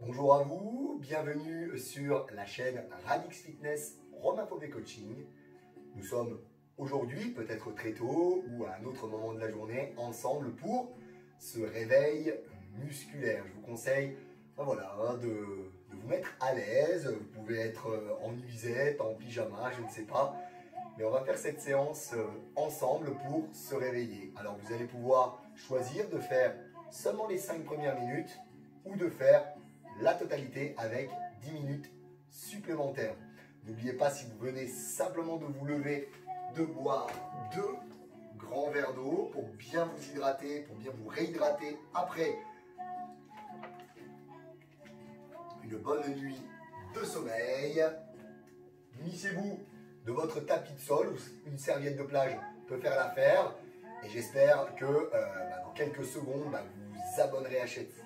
Bonjour à vous, bienvenue sur la chaîne Radix Fitness Romain Fauvet Coaching. Nous sommes aujourd'hui, peut-être très tôt ou à un autre moment de la journée, ensemble pour ce réveil musculaire. Je vous conseille de vous mettre à l'aise. Vous pouvez être en nuisette, en pyjama, je ne sais pas. Mais on va faire cette séance ensemble pour se réveiller. Alors vous allez pouvoir choisir de faire seulement les 5 premières minutes ou de faire la totalité avec 10 minutes supplémentaires. N'oubliez pas, si vous venez simplement de vous lever, de boire 2 grands verres d'eau pour bien vous hydrater, pour bien vous réhydrater après une bonne nuit de sommeil. Munissez-vous de votre tapis de sol, ou une serviette de plage peut faire l'affaire. Et j'espère que dans quelques secondes, vous vous abonnerez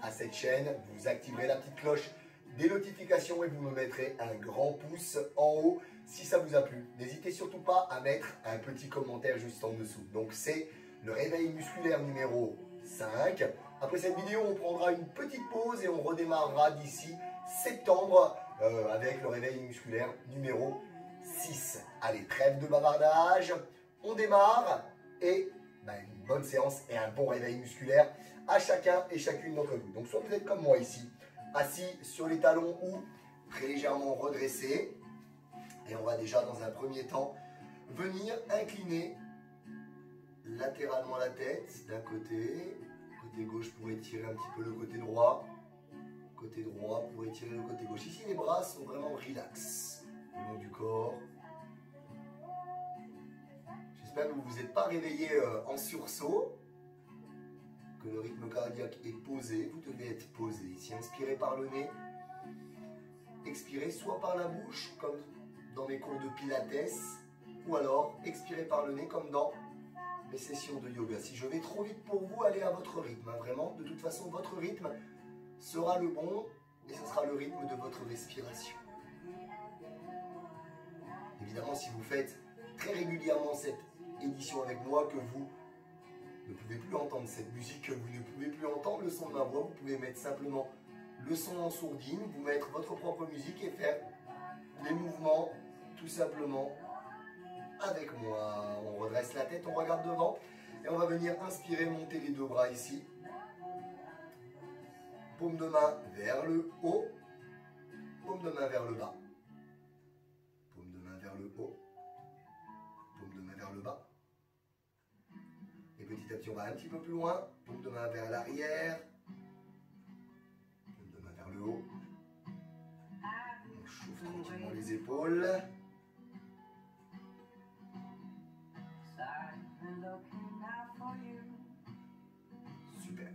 à cette chaîne, vous activerez la petite cloche des notifications et vous me mettrez un grand pouce en haut si ça vous a plu. N'hésitez surtout pas à mettre un petit commentaire juste en dessous. Donc c'est le réveil musculaire numéro 5. Après cette vidéo, on prendra une petite pause et on redémarrera d'ici septembre avec le réveil musculaire numéro 6. Allez, trêve de bavardage, on démarre et une bonne séance et un bon réveil musculaire à chacun et chacune d'entre vous. Donc soit vous êtes comme moi ici, assis sur les talons ou très légèrement redressé. Et on va déjà dans un premier temps venir incliner latéralement la tête d'un côté. Côté gauche pour étirer un petit peu le côté droit. Côté droit pour étirer le côté gauche. Ici les bras sont vraiment relax le long du corps. J'espère que vous ne vous êtes pas réveillé en sursaut, que le rythme cardiaque est posé. Vous devez être posé. Ici, inspirez par le nez, expirez soit par la bouche, comme dans mes cours de pilates, ou alors expirez par le nez, comme dans mes sessions de yoga. Si je vais trop vite pour vous, allez à votre rythme. Vraiment, de toute façon, votre rythme sera le bon et ce sera le rythme de votre respiration. Évidemment, si vous faites très régulièrement cette édition avec moi, que vous ne pouvez plus entendre cette musique, que vous ne pouvez plus entendre le son de ma voix, vous pouvez mettre simplement le son en sourdine, vous mettre votre propre musique et faire les mouvements tout simplement avec moi. On redresse la tête, on regarde devant et on va venir inspirer, monter les 2 bras ici. Paume de main vers le haut, paume de main vers le bas. Paume de main vers le haut, paume de main vers le bas. Et petit à petit, on va un petit peu plus loin. Paume de main vers l'arrière. Paume de main vers le haut. On chauffe tranquillement les épaules. Super.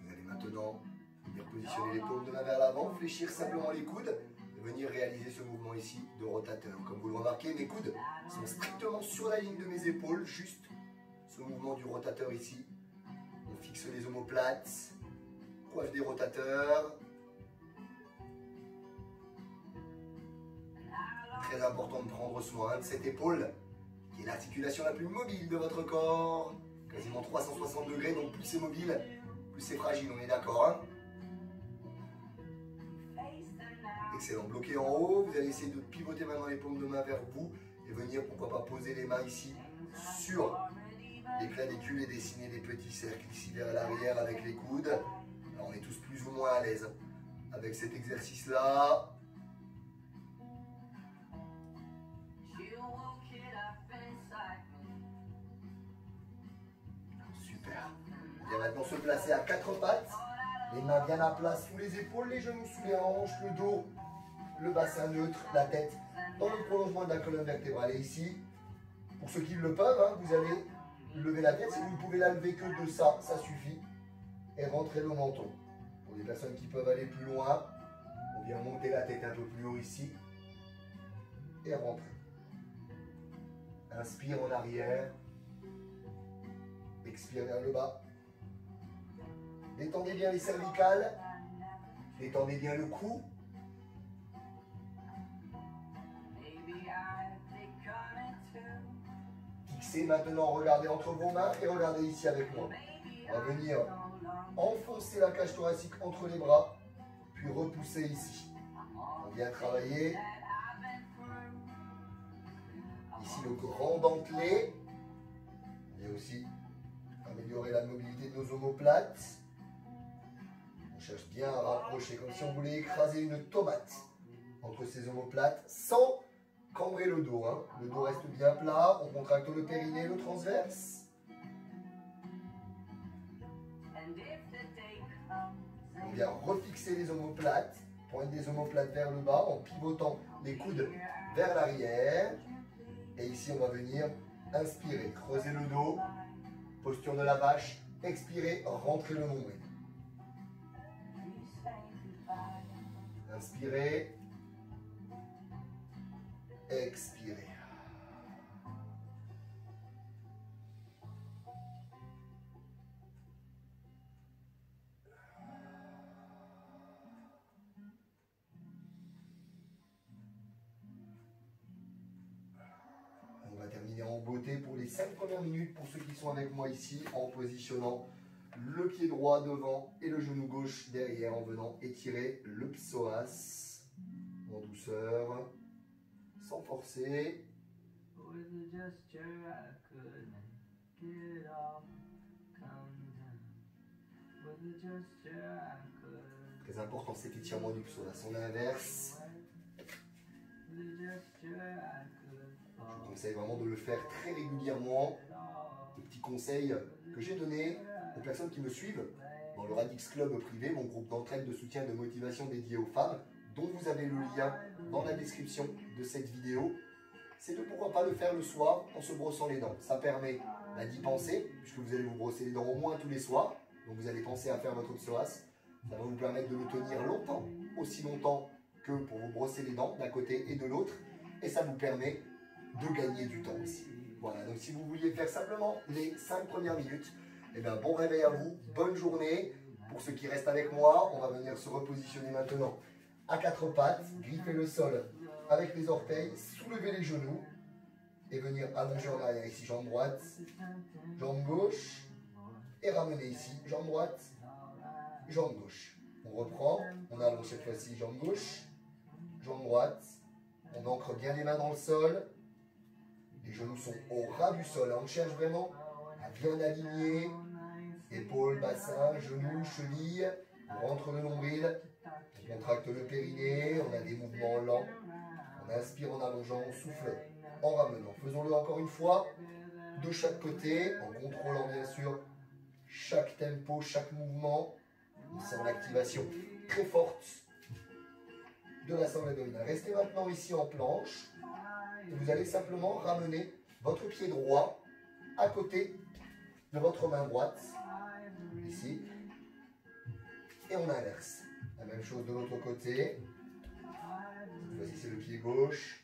Vous allez maintenant venir positionner les paumes de main vers l'avant, fléchir simplement les coudes et venir réaliser ce mouvement ici de rotateur. Comme vous le remarquez, mes coudes sont strictement sur la ligne de mes épaules, juste ce mouvement du rotateur ici. On fixe les omoplates, coiffe des rotateurs. Très important de prendre soin de cette épaule, qui est l'articulation la plus mobile de votre corps. Quasiment 360 degrés, donc plus c'est mobile, plus c'est fragile, on est d'accord, hein? Excellent, bloqué en haut, vous allez essayer de pivoter maintenant les paumes de main vers vous et venir, pourquoi pas, poser les mains ici sur les clavicules et dessiner des petits cercles ici vers l'arrière avec les coudes. Alors on est tous plus ou moins à l'aise avec cet exercice-là. Super. On vient maintenant se placer à 4 pattes. Les mains bien à plat sous les épaules, les genoux sous les hanches, le dos, le bassin neutre, la tête dans le prolongement de la colonne vertébrale. Et ici, pour ceux qui le peuvent, vous allez lever la tête. Si vous ne pouvez la lever que de ça, ça suffit. Et rentrer le menton. Pour les personnes qui peuvent aller plus loin, on vient monter la tête un peu plus haut ici. Et rentrer. Inspire en arrière. Expire vers le bas. Détendez bien les cervicales. Détendez bien le cou. Fixez maintenant, regardez entre vos mains et regardez ici avec moi. On va venir enfoncer la cage thoracique entre les bras, puis repousser ici. On vient travailler ici le grand dentelé. On vient aussi améliorer la mobilité de nos omoplates. On cherche bien à rapprocher, comme si on voulait écraser une tomate entre ces omoplates sans cambrer le dos. Hein. Le dos reste bien plat, on contracte le périnée, le transverse. On vient refixer les omoplates, pointe des omoplates vers le bas en pivotant les coudes vers l'arrière. Et ici, on va venir inspirer, creuser le dos, posture de la vache, expirer, rentrer le nombril. Inspirez, expirez. On va terminer en beauté pour les 5 premières minutes pour ceux qui sont avec moi ici en positionnant le pied droit devant et le genou gauche derrière en venant étirer le psoas en douceur, sans forcer. Très important cet étirement du psoas. On inverse. Je vous conseille vraiment de le faire très régulièrement. Le petit conseil que j'ai donné aux personnes qui me suivent dans le Radix Club privé, mon groupe d'entraide, de soutien, de motivation dédié aux femmes, dont vous avez le lien dans la description de cette vidéo, c'est de pourquoi pas le faire le soir en se brossant les dents. Ça permet d'y penser, puisque vous allez vous brosser les dents au moins tous les soirs, donc vous allez penser à faire votre psoas. Ça va vous permettre de le tenir longtemps, aussi longtemps que pour vous brosser les dents d'un côté et de l'autre, et ça vous permet de gagner du temps aussi. Voilà, donc si vous vouliez faire simplement les 5 premières minutes, eh bien bon réveil à vous, bonne journée. Pour ceux qui restent avec moi, on va venir se repositionner maintenant à 4 pattes, griffer le sol avec les orteils, soulever les genoux et venir allonger en arrière ici, jambe droite, jambe gauche et ramener ici, jambe droite, jambe gauche. On reprend, on allonge cette fois-ci, jambe gauche, jambe droite, on ancre bien les mains dans le sol. Les genoux sont au ras du sol. On cherche vraiment à bien aligner. Épaules, bassin, genoux, chevilles. On rentre le nombril. On contracte le périnée. On a des mouvements lents. On inspire en allongeant. On souffle en ramenant. Faisons-le encore une fois. De chaque côté. En contrôlant bien sûr chaque tempo, chaque mouvement. On sent l'activation très forte de la sangle abdominale. Restez maintenant ici en planche. Et vous allez simplement ramener votre pied droit à côté de votre main droite, ici, et on inverse. La même chose de l'autre côté. Cette fois-ci, c'est le pied gauche,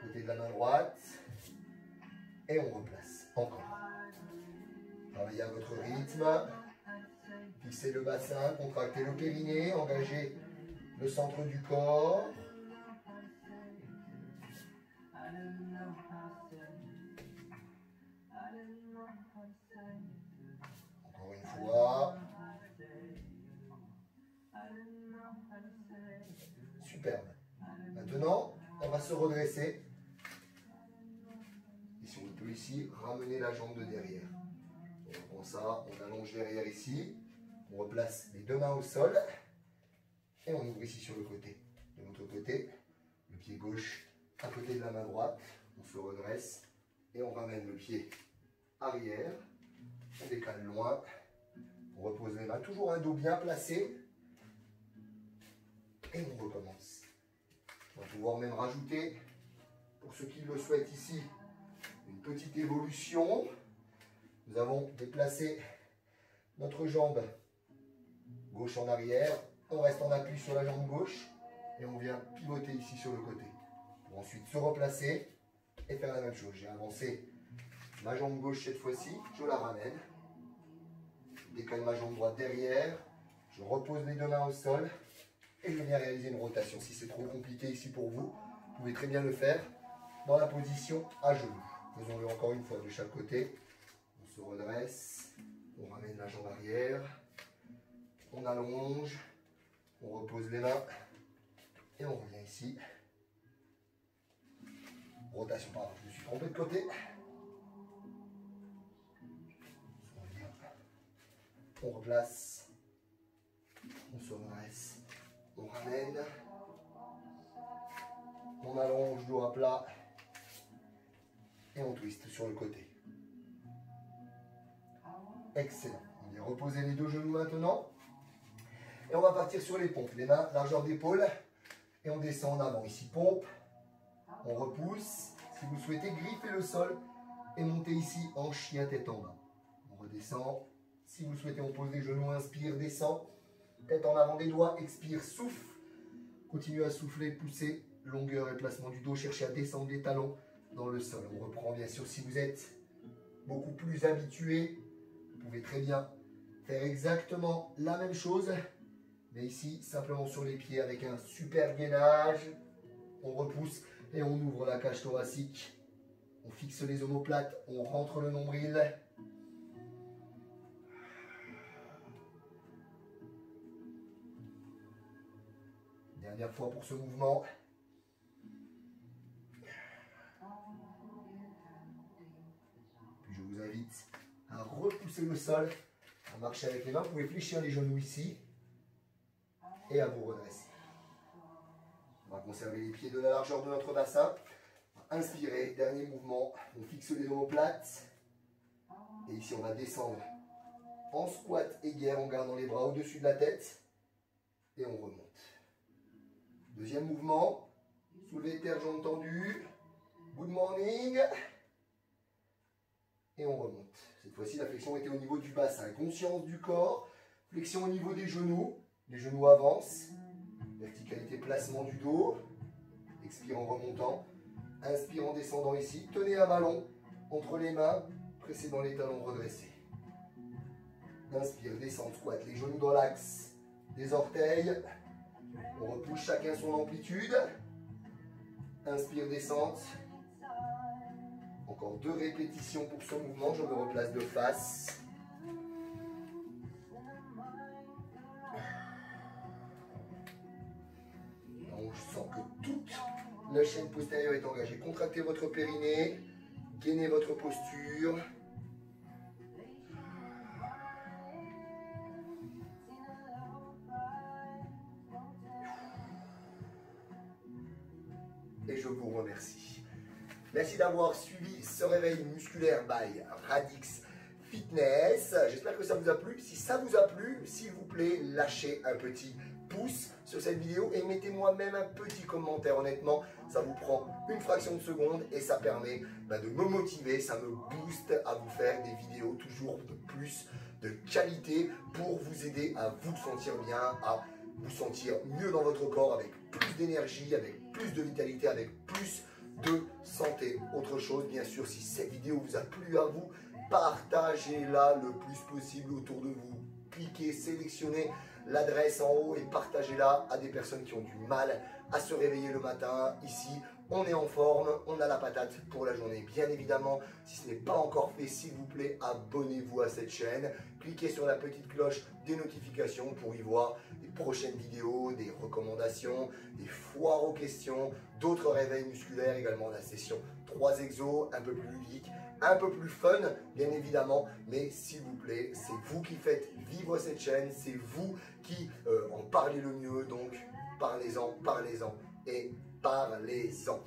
côté de la main droite, et on replace. Encore. Travaillez à votre rythme. Fixez le bassin, contractez le périnée, engagez le centre du corps. Encore une fois. Superbe. Maintenant, on va se redresser. Et si on peut ici, ramener la jambe de derrière. On reprend ça, on allonge derrière ici. On replace les deux mains au sol. Et on ouvre ici sur le côté. De l'autre côté, le pied gauche à côté de la main droite. On se redresse et on ramène le pied arrière. On décale loin. On repose les mains. Toujours un dos bien placé. Et on recommence. On va pouvoir même rajouter, pour ceux qui le souhaitent ici, une petite évolution. Nous avons déplacé notre jambe gauche en arrière. On reste en appui sur la jambe gauche et on vient pivoter ici sur le côté. Pour ensuite se replacer et faire la même chose. J'ai avancé ma jambe gauche cette fois-ci, je la ramène. Je décale ma jambe droite derrière. Je repose les deux mains au sol et je viens réaliser une rotation. Si c'est trop compliqué ici pour vous, vous pouvez très bien le faire dans la position à genoux. Faisons-le encore une fois de chaque côté. On se redresse, on ramène la jambe arrière, on allonge, on repose repose les mains et on revient ici. Rotation, pardon, je me suis trompé de côté. On replace, on se redresse, on ramène, on allonge dos à plat et on twist sur le côté. Excellent. On vient reposer les deux genoux maintenant et on va partir sur les pompes. Les mains, largeur d'épaule et on descend en avant. Ici, pompe, on repousse. Si vous souhaitez, griffez le sol et montez ici en chien tête en bas. On redescend. Si vous souhaitez, on pose les genoux, inspire, descend. Tête en avant des doigts, expire, souffle. Continuez à souffler, pousser, longueur et placement du dos. Cherchez à descendre les talons dans le sol. On reprend bien sûr si vous êtes beaucoup plus habitué. Vous pouvez très bien faire exactement la même chose. Mais ici, simplement sur les pieds avec un super gainage. On repousse et on ouvre la cage thoracique. On fixe les omoplates, on rentre le nombril. Dernière fois pour ce mouvement. Puis je vous invite à repousser le sol, à marcher avec les mains. Vous pouvez fléchir les genoux ici et à vous redresser. On va conserver les pieds de la largeur de notre bassin. Inspirez, dernier mouvement. On fixe les omoplates. Et ici, on va descendre en squat éguerre en gardant les bras au-dessus de la tête. Et on remonte. Deuxième mouvement, soulevez terre, jambes tendues, good morning, et on remonte. Cette fois-ci, la flexion était au niveau du bassin. Conscience du corps, flexion au niveau des genoux, les genoux avancent, verticalité, placement du dos, expire en remontant, inspire en descendant ici, tenez un ballon entre les mains, pressez dans les talons, redressez. Inspire, descendre, squat, les genoux dans l'axe des orteils. On repousse chacun son amplitude. Inspire, descente. Encore 2 répétitions pour ce mouvement. Je me replace de face. Donc, je sens que toute la chaîne postérieure est engagée. Contractez votre périnée. Gainez votre posture. Et je vous remercie. Merci d'avoir suivi ce réveil musculaire by Radix Fitness. J'espère que ça vous a plu. Si ça vous a plu, s'il vous plaît, lâchez un petit pouce sur cette vidéo et mettez-moi même un petit commentaire. Honnêtement, ça vous prend une fraction de seconde et ça permet de me motiver, ça me booste à vous faire des vidéos toujours de plus de qualité pour vous aider à vous sentir bien, à vous sentir mieux dans votre corps avec plus d'énergie, avec plus de vitalité, avec plus de santé. Autre chose, bien sûr, si cette vidéo vous a plu à vous, partagez-la le plus possible autour de vous. Cliquez, sélectionnez l'adresse en haut et partagez-la à des personnes qui ont du mal à se réveiller le matin. Ici, on est en forme, on a la patate pour la journée. Bien évidemment, si ce n'est pas encore fait, s'il vous plaît, abonnez-vous à cette chaîne. Cliquez sur la petite cloche des notifications pour y voir des prochaines vidéos, des recommandations, des foires aux questions, d'autres réveils musculaires, également la session 3 exos, un peu plus ludique, un peu plus fun, bien évidemment. Mais s'il vous plaît, c'est vous qui faites vivre cette chaîne, c'est vous qui en parlez le mieux. Donc, parlez-en, parlez-en et parlez-en.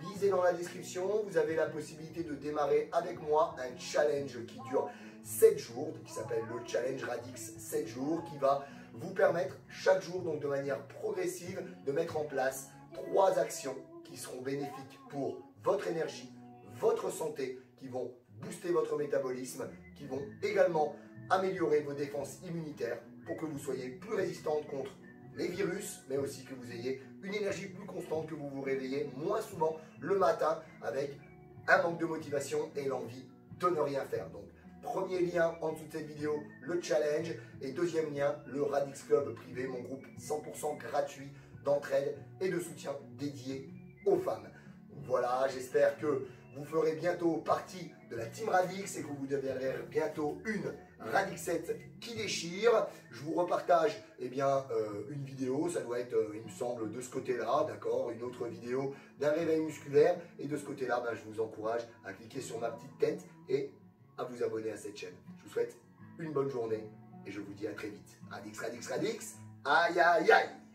Lisez dans la description, vous avez la possibilité de démarrer avec moi un challenge qui dure 7 jours, qui s'appelle le challenge Radix 7 jours, qui va vous permettre chaque jour, donc de manière progressive, de mettre en place 3 actions qui seront bénéfiques pour votre énergie, votre santé, qui vont booster votre métabolisme, qui vont également améliorer vos défenses immunitaires pour que vous soyez plus résistante contre les virus, mais aussi que vous ayez une énergie plus constante, que vous vous réveillez moins souvent le matin avec un manque de motivation et l'envie de ne rien faire. Donc, premier lien en dessous de cette vidéo, le challenge, et deuxième lien, le Radix Club privé, mon groupe 100% gratuit d'entraide et de soutien dédié aux femmes. Voilà, j'espère que vous ferez bientôt partie de la Team Radix et que vous deviendrez bientôt une Radixette qui déchire. Je vous repartage eh bien, une vidéo, ça doit être, il me semble, de ce côté-là, d'accord, une autre vidéo d'un réveil musculaire. Et de ce côté-là, ben, je vous encourage à cliquer sur ma petite tête et à vous abonner à cette chaîne. Je vous souhaite une bonne journée et je vous dis à très vite. Radix, Radix, Radix, aïe, aïe, aïe.